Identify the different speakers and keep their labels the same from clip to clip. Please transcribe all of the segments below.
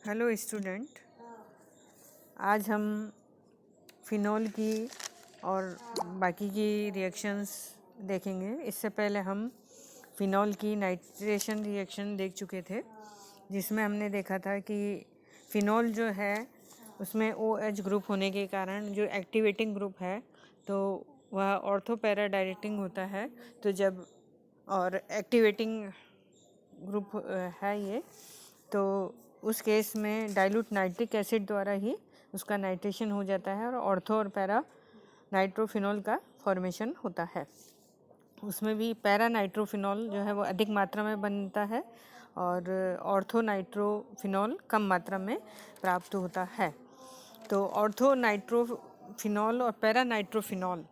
Speaker 1: Hello student, आज हम phenol की और बाकी की रिएक्शंस देखेंगे। इससे पहले हम फिनॉल की नाइट्रेशन रिएक्शन देख चुके थे, जिसमें हमने देखा था कि फिनॉल जो है उसमें OH ग्रुप होने के कारण जो एक्टिवेटिंग ग्रुप है तो वह ऑर्थो पैरा डायरेक्टिंग होता है। तो जब और एक्टिवेटिंग ग्रुप है ये, तो उस केस में डाइल्यूट नाइट्रिक एसिड द्वारा ही उसका नाइट्रेशन हो जाता है और ऑर्थो और पैरा नाइट्रोफिनॉल का फॉर्मेशन होता है। उसमें भी पैरा नाइट्रोफिनॉल जो है वो अधिक मात्रा में बनता है और ऑर्थो नाइट्रोफिनॉल कम मात्रा में प्राप्त होता है। तो ऑर्थो नाइट्रोफिनॉल और पैरा नाइट्रोफिनॉल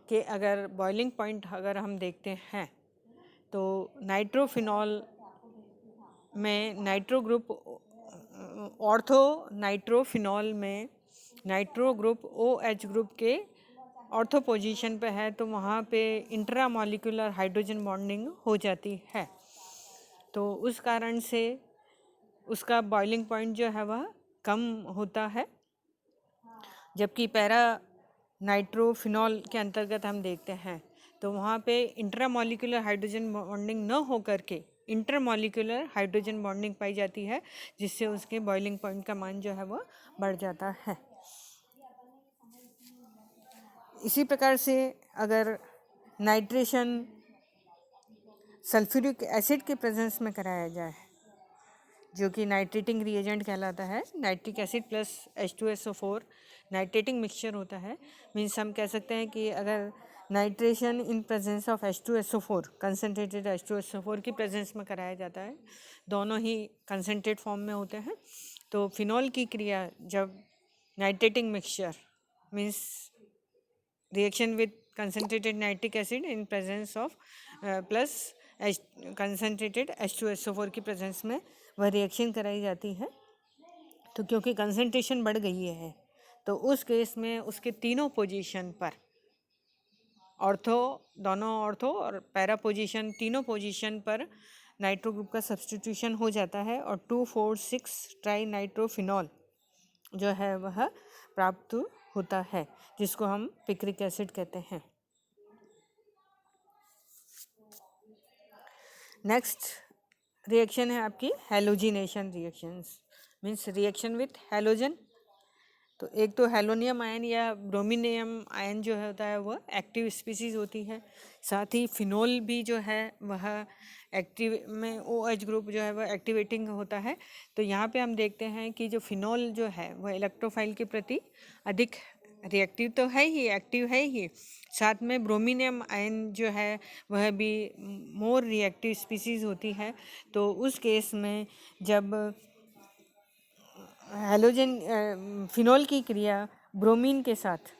Speaker 1: के अगर बॉइलिंग पॉइंट अगर हम देखते हैं तो नाइट्रोफिनॉल में नाइट्रो ग्रुप ऑर्थो नाइट्रोफिनॉल में नाइट्रो ग्रुप OH ग्रुप के ऑर्थो पोजीशन पे है, तो वहाँ पे इंट्रामॉलिक्यूलर हाइड्रोजन बॉन्डिंग हो जाती है। तो उस कारण से उसका बॉइलिंग पॉइंट जो है वह कम होता है। जबकि पैरा नाइट्रोफिनॉल के अंतर्गत हम देखते हैं तो वहाँ पे इंट्रामॉलिक्यूलर हाइड्रोजन बॉन्डिंग न हो करके इंटरमॉलिक्यूलर हाइड्रोजन बॉन्डिंग पाई जाती है, जिससे उसके बॉइलिंग पॉइंट का मान जो है वह बढ़ जाता है। इसी प्रकार से अगर नाइट्रेशन सल्फ्यूरिक एसिड के प्रेजेंस में कराया जाए, जो कि नाइट्रेटिंग रिएजेंट कहलाता है, nitric acid plus H2SO4 nitrating mixture होता है। मीन्स हम कह सकते हैं कि अगर nitration in presence of H2SO4 concentrated H2SO4 की प्रेजेंस में कराया जाता है, दोनों ही कंसनट्रेट फॉर्म में होते हैं, तो फिनॉल की क्रिया जब nitrating mixture means reaction with concentrated nitric acid in presence of plus concentrated H2SO4 की प्रेजेंस में वह रिएक्शन कराई जाती है, तो क्योंकि कंसनट्रेशन बढ़ गई है तो उस केस में उसके तीनों पोजीशन पर दोनों ऑर्थो और पैरा पोजीशन, तीनों पोजीशन पर नाइट्रो ग्रुप का सब्स्टिट्यूशन हो जाता है और 2,4,6 ट्राई नाइट्रोफिनॉल जो है वह प्राप्त होता है, जिसको हम पिक्रिक एसिड कहते हैं। नेक्स्ट रिएक्शन है आपकी halogenation reactions, means reaction with halogen. तो एक तो हेलोनियम आयन या ब्रोमीनियम आयन जो होता है वह एक्टिव स्पीसीज होती है, साथ ही फिनोल भी जो है वह एक्टिव में OH ग्रुप जो है वह एक्टिवेटिंग होता है। तो यहाँ पे हम देखते हैं कि जो फिनोल जो है वह इलेक्ट्रोफाइल के प्रति अधिक रिएक्टिव तो है ही, एक्टिव है ही, साथ में ब्रोमीनियम आयन जो है वह भी मोर रिएक्टिव स्पीसीज होती है। तो उस केस में जब हैलोजन फिनॉल की क्रिया ब्रोमीन के साथ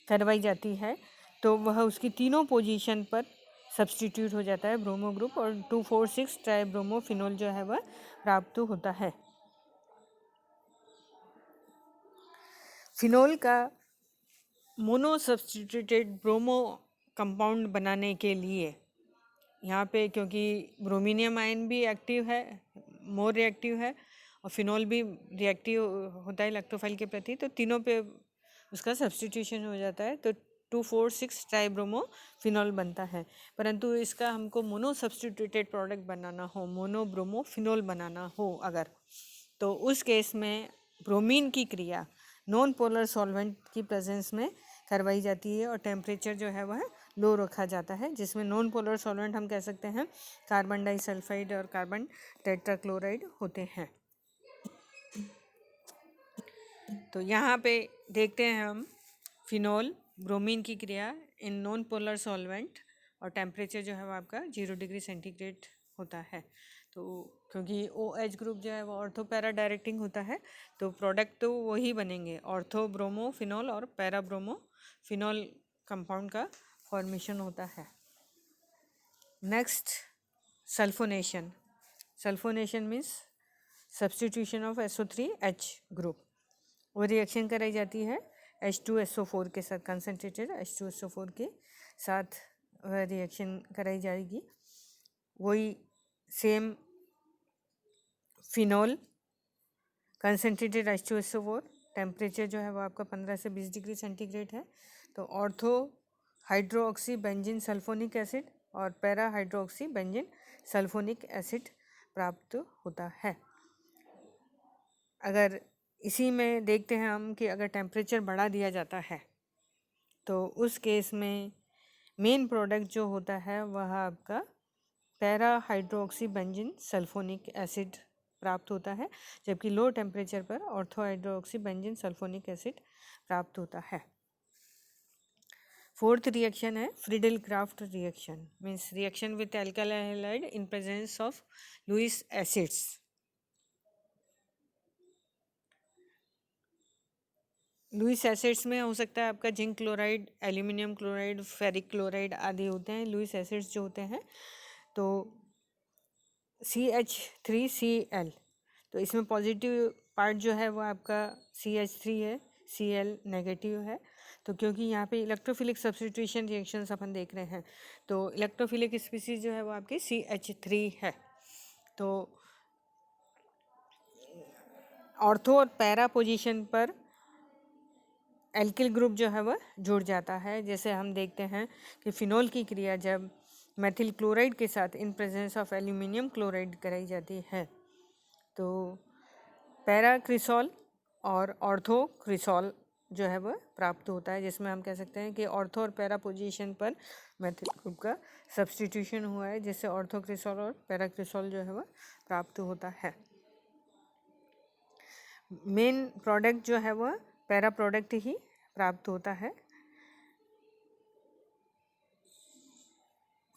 Speaker 1: करवाई जाती है तो वह उसकी तीनों पोजीशन पर सब्स्टिट्यूट हो जाता है ब्रोमो ग्रुप और 2,4,6 ट्राई ब्रोमो फिनॉल जो है वह प्राप्त होता है। फिनॉल का मोनो सब्स्टिट्यूटेड ब्रोमो कंपाउंड बनाने के लिए यहाँ पे, क्योंकि ब्रोमीनियम आयन भी एक्टिव है, मोर रिएक्टिव है, और फिनॉल भी रिएक्टिव होता है इलेक्ट्रोफाइल के प्रति, तो तीनों पे उसका सब्स्टिट्यूशन हो जाता है, तो 2,4,6 ट्राइब्रोमो फिनॉल बनता है। परंतु इसका हमको मोनो सब्स्टिट्यूटेड प्रोडक्ट बनाना हो, मोनो ब्रोमो फिनॉल बनाना हो अगर, तो उस केस में ब्रोमीन की क्रिया नॉन पोलर सॉल्वेंट की प्रेजेंस में करवाई जाती है और टेम्परेचर जो है वह लो रखा जाता है, जिसमें नॉन पोलर सॉल्वेंट हम कह सकते हैं कार्बन डाइसल्फाइड और कार्बन टेट्राक्लोराइड होते हैं। तो यहाँ पे देखते हैं हम फिनॉल ब्रोमीन की क्रिया इन नॉन पोलर सॉल्वेंट और टेम्परेचर जो है वो आपका 0 डिग्री सेंटीग्रेड होता है। तो क्योंकि OH ग्रुप जो है वो ऑर्थो पैरा डायरेक्टिंग होता है, तो प्रोडक्ट तो वही बनेंगे, ऑर्थो ब्रोमो फिनॉल और पैरा ब्रोमो फिनॉल कंपाउंड का फॉर्मेशन होता है। Next sulphonation. Sulphonation means substitution of SO3H group. वो रिएक्शन कराई जाती है H2SO4 के साथ, कंसनट्रेटेड H2SO4 के साथ वह रिएक्शन कराई जाएगी। वही same phenol concentrated H2SO4, temperature जो है वो आपका 15 से 20 डिग्री सेंटीग्रेड है। तो ortho hydroxy benzene sulphonic acid और para hydroxy benzene sulphonic acid प्राप्त होता है। अगर इसी में देखते हैं हम कि अगर टेम्परेचर बढ़ा दिया जाता है तो उस केस में मेन प्रोडक्ट जो होता है वह आपका para hydroxy benzene sulphonic acid प्राप्त होता है, जबकि लो टेम्परेचर पर ortho hydroxy benzene sulphonic acid प्राप्त होता है। फोर्थ रिएक्शन है Friedel Crafts reaction, means reaction with alkyl halide in presence of Lewis acids. Lewis acids में हो सकता है आपका zinc chloride, aluminium chloride, ferric chloride आदि होते हैं लुईस एसिड्स जो होते हैं। तो CH3Cl, तो इसमें पॉजिटिव पार्ट जो है वो आपका CH3 है, Cl नेगेटिव है। तो क्योंकि यहाँ पे इलेक्ट्रोफिलिक सब्स्टिट्यूशन रिएक्शंस अपन देख रहे हैं, तो इलेक्ट्रोफिलिक स्पीसीज जो है वो आपकी CH3 है। तो ऑर्थो और पैरा पोजीशन पर एल्किल ग्रुप जो है वह जुड़ जाता है। जैसे हम देखते हैं कि फिनोल की क्रिया जब मेथिल क्लोराइड के साथ इन प्रेजेंस ऑफ एल्यूमिनियम क्लोराइड कराई जाती है तो पैराक्रिसॉल और ऑर्थोक्रिसॉल जो है वह प्राप्त होता है, जिसमें हम कह सकते हैं कि ऑर्थो और पैरा पोजीशन पर मेथिल ग्रुप का सब्स्टिट्यूशन हुआ है, जिससे ऑर्थोक्रिसॉल और पैराक्रिसॉल जो है वह प्राप्त होता है। मेन प्रोडक्ट जो है वह पैरा प्रोडक्ट ही प्राप्त होता है।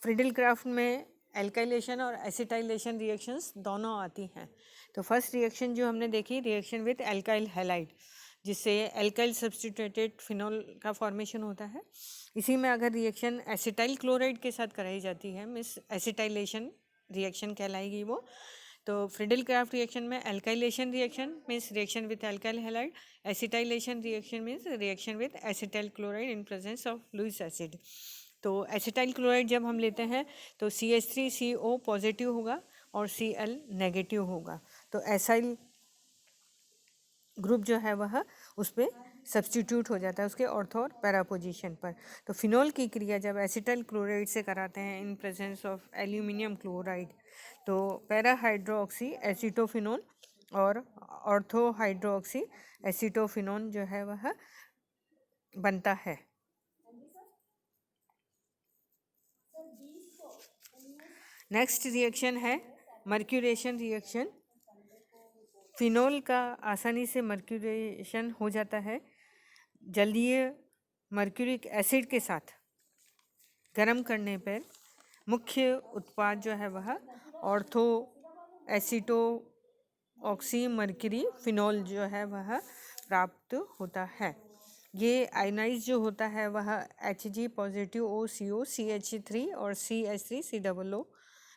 Speaker 1: फ्रीडल क्राफ्ट में एल्काइलेशन और एसिटाइलेशन रिएक्शंस दोनों आती हैं। तो फर्स्ट रिएक्शन जो हमने देखी, रिएक्शन विथ एल्काइल हैलाइड, जिससे एल्काइल सब्स्टिट्यूटेड फिनोल का फॉर्मेशन होता है। इसी में अगर रिएक्शन एसिटाइल क्लोराइड के साथ कराई जाती है, मीन्स एसिटाइलेशन रिएक्शन कहलाएगी वो। तो फ्रीडल क्राफ्ट रिएक्शन में alkylation reaction means reaction with alkyl halide, acetylation reaction means reaction with acetyl chloride in presence of Lewis acid. तो एसिटाइल क्लोराइड जब हम लेते हैं तो CH3CO पॉजिटिव होगा और Cl नेगेटिव होगा। तो एसाइल ग्रुप जो है वह उस पर सब्स्टिट्यूट हो जाता है उसके ऑर्थो और पैरा पोजीशन पर। तो फिनोल की क्रिया जब एसिटाइल क्लोराइड से कराते हैं इन प्रेजेंस ऑफ एल्यूमिनियम क्लोराइड तो पैरा हाइड्रोक्सी एसिटोफिनोन और ऑर्थो हाइड्रोक्सी एसिटोफिनोन जो है वह बनता है। नेक्स्ट रिएक्शन है मर्क्यूरेशन रिएक्शन। फिनोल का आसानी से मर्क्यूरेशन हो जाता है जलीय मर्क्यूरिक एसिड के साथ गर्म करने पर मुख्य उत्पाद जो है वह ऑर्थो एसिटो ऑक्सी मर्क्यूरी फिनोल जो है वह प्राप्त होता है। ये आयनाइज जो होता है वह Hg पॉजिटिव OCO CH3 और CH3COO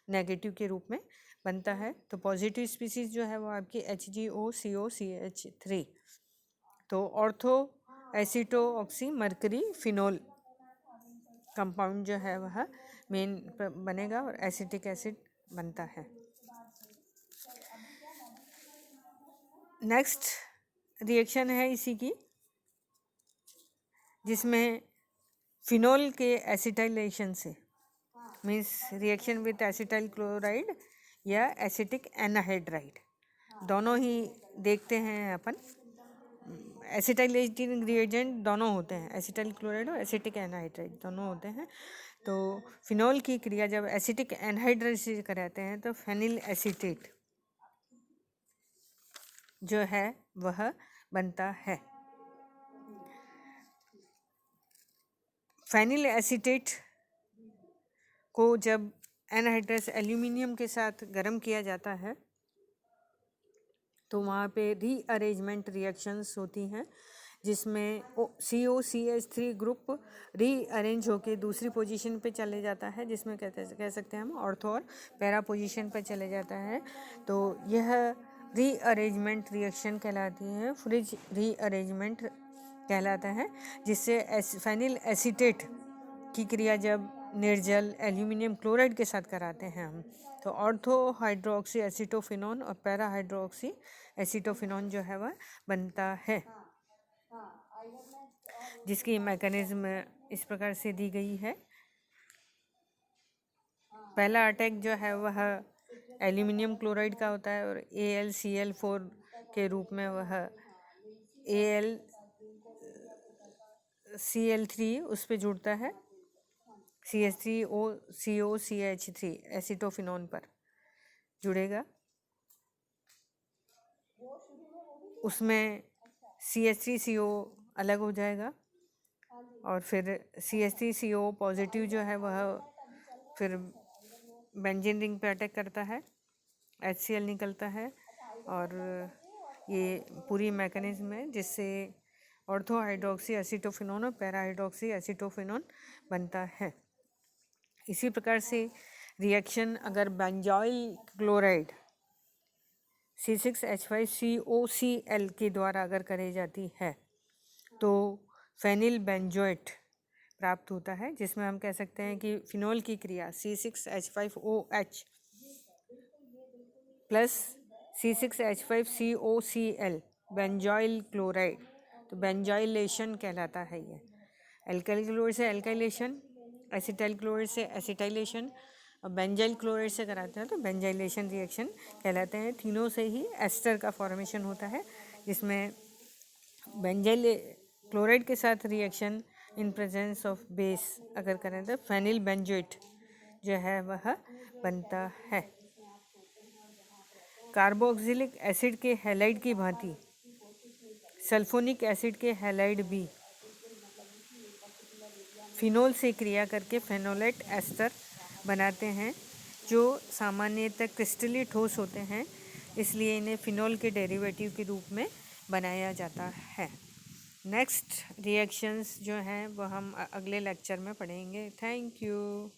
Speaker 1: नेगेटिव के रूप में बनता है। तो पॉजिटिव स्पीसीज जो है वो आपकी HgOCO CH3। तो ortho एसिटो oxy mercury phenol compound जो है वह मेन बनेगा और एसिटिक एसिड बनता है। नेक्स्ट रिएक्शन है इसी की, जिसमें फिनोल के एसिटाइलेशन से means reaction with acetyl chloride या एसिटिक एनाहाइड्राइड दोनों ही देखते हैं अपन। एसिटाइलेटिंग रिएजेंट दोनों होते हैं, एसिटाइल क्लोराइड और एसिटिक एनाहाइड्राइड दोनों होते हैं। तो फिनोल की क्रिया जब एसिटिक एनहाइड्राइड से कराते हैं तो फेनिल एसीटेट जो है वह बनता है। फेनिल एसीटेट को जब एनहाइड्रस एल्यूमिनियम के साथ गर्म किया जाता है तो वहाँ पे रीअरेंजमेंट रिएक्शंस होती हैं, जिसमें COCH3 ग्रुप रीअरेंज होके दूसरी पोजीशन पे चले जाता है, जिसमें कह सकते हैं हम ऑर्थो और पैरा पोजीशन पे चले जाता है। तो यह रीअरेंजमेंट रिएक्शन कहलाती है, फ्रिज रीअरेंजमेंट कहलाता है, जिससे फेनिल एसीटेट की क्रिया जब निर्जल एल्यूमिनियम क्लोराइड के साथ कराते हैं हम। तो ऑर्थो हाइड्रोक्सी एसीटोफिनोन और पैरा हाइड्रोक्सी एसीटोफिनोन जो है वह बनता है, जिसकी मैकेनिज्म इस प्रकार से दी गई है। पहला अटैक जो है वह एल्यूमिनियम क्लोराइड का होता है और AlCl4 के रूप में वह AlCl3 उस पे जुड़ता है, CH3COCH3 एसीटोफिनोन पर जुड़ेगा। उसमें CH3CO अलग हो जाएगा और फिर CH3CO पॉजिटिव जो है वह फिर बेंजीन रिंग पे अटैक करता है, HCl निकलता है और ये पूरी मैकेनिज्म है जिससे ऑर्थो हाइड्रोक्सी एसीटोफिनोन और पैरा हाइड्रोक्सी एसीटोफिनोन बनता है। इसी प्रकार से रिएक्शन अगर बेंजॉइल क्लोराइड C6H5COCl के द्वारा अगर करी जाती है तो फेनिल बेंजोएट प्राप्त होता है, जिसमें हम कह सकते हैं कि फिनोल की क्रिया C6H5OH plus C6H5COCl benzoyl chloride, तो बेंजॉइलेशन कहलाता है ये। एल्काइल क्लोराइड से एल्काइलेशन, एसिटाइल क्लोराइड से एसिटाइलेशन और बेंजाइल क्लोराइड से कराते हैं तो बेंजाइलेशन रिएक्शन कहलाते हैं। तीनों से ही एस्टर का फॉर्मेशन होता है, जिसमें बेंजाइल क्लोराइड के साथ reaction in presence of base अगर करें तो फेनिल बेंजोएट जो है वह बनता है। कार्बोक्सिलिक एसिड के हैलाइड की भांति सल्फोनिक एसिड के हैलाइड भी फिनोल से क्रिया करके फेनोलेट एस्टर बनाते हैं, जो सामान्यतः क्रिस्टली ठोस होते हैं, इसलिए इन्हें फिनोल के डेरिवेटिव के रूप में बनाया जाता है। नेक्स्ट रिएक्शंस जो हैं वो हम अगले लेक्चर में पढ़ेंगे। Thank you.